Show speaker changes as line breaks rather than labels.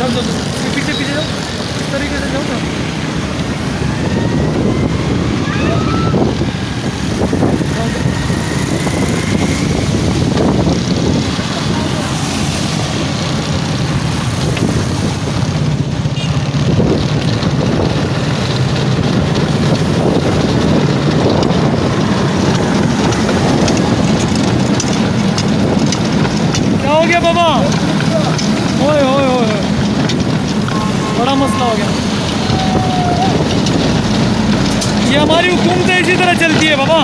जाओ जाओ जाओ, पीछे पीछे जाओ, इस तरीके से जाओ ना। क्या हो गया बाबा? ओए ओए ओए ओए, बड़ा मसला हो गया। ये हमारी हुकूमतें इसी तरह चलती है बाबा।